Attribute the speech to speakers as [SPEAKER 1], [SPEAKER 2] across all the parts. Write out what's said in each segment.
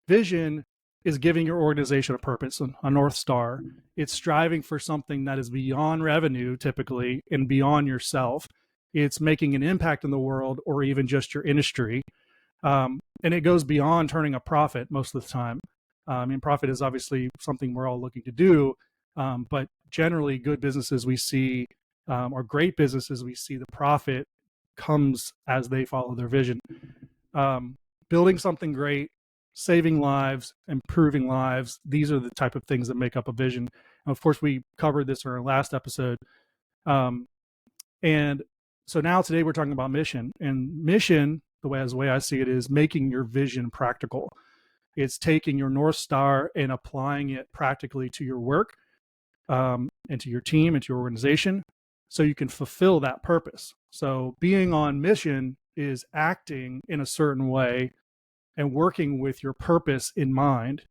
[SPEAKER 1] Vision is giving your organization a purpose, a North Star. It's striving for something that is beyond revenue, typically, and beyond yourself. It's making an impact in the world or even just your industry. And it goes beyond turning a profit most of the time. Profit is obviously something we're all looking to do, but generally good businesses we see, or great businesses we see, the profit comes as they follow their vision. Building something great, saving lives, improving lives, these are the type of things that make up a vision. And of course, we covered this in our last episode. And so now today we're talking about mission. And mission, the way I see it, is making your vision practical. It's taking your North Star and applying it practically to your work, and to your team and to your organization, so you can fulfill that purpose. So being on mission is acting in a certain way and working with your purpose in mind.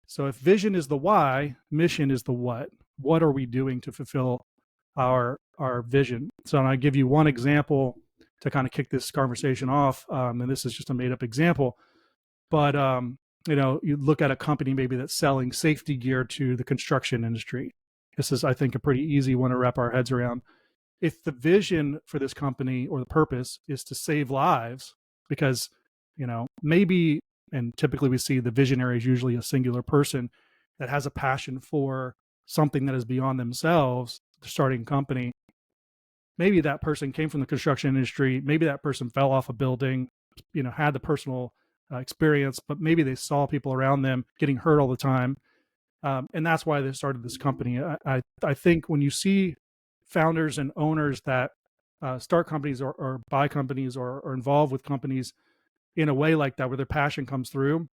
[SPEAKER 1] So if vision is the why, mission is the what. What are we doing to fulfill our vision? So I'll give you one example to kind of kick this conversation off. And this is just a made up example, but you look at a company maybe that's selling safety gear to the construction industry. This is, I think, a pretty easy one to wrap our heads around. If the vision for this company or the purpose is to save lives, because, maybe, and typically we see the visionary is usually a singular person that has a passion for something that is beyond themselves, starting a company. Maybe that person came from the construction industry. Maybe that person fell off a building, had the personal experience, but maybe they saw people around them getting hurt all the time. And that's why they started this company. I think when you see founders and owners that start companies or buy companies or are involved with companies in a way like that, where their passion comes through,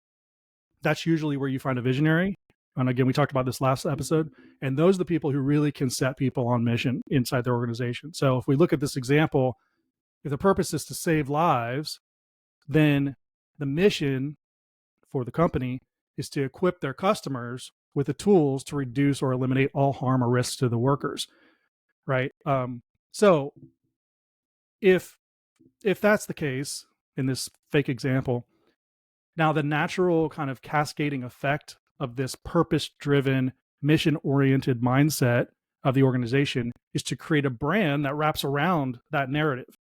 [SPEAKER 1] that's usually where you find a visionary. And again, we talked about this last episode, and those are the people who really can set people on mission inside their organization. So if we look at this example, if the purpose is to save lives, then the mission for the company is to equip their customers with the tools to reduce or eliminate all harm or risks to the workers, right? So if that's the case in this fake example, now the natural kind of cascading effect of this purpose-driven, mission-oriented mindset of the organization is to create a brand that wraps around that narrative.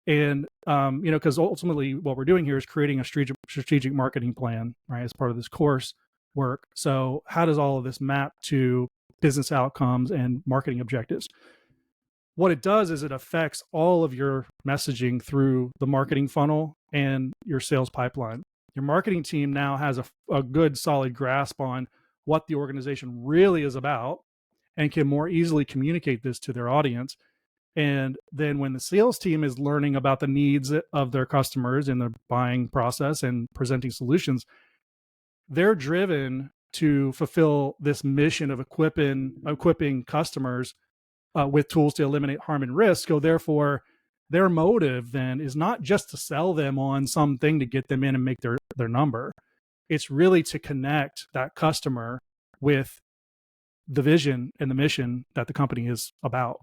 [SPEAKER 1] And, because ultimately what we're doing here is creating a strategic marketing plan, right, as part of this course work. So how does all of this map to business outcomes and marketing objectives? What it does is it affects all of your messaging through the marketing funnel and your sales pipeline. Your marketing team now has a good solid grasp on what the organization really is about and can more easily communicate this to their audience. And then when the sales team is learning about the needs of their customers in the buying process and presenting solutions, they're driven to fulfill this mission of equipping customers with tools to eliminate harm and risk. So therefore, their motive then is not just to sell them on something to get them in and make their number. It's really to connect that customer with the vision and the mission that the company is about.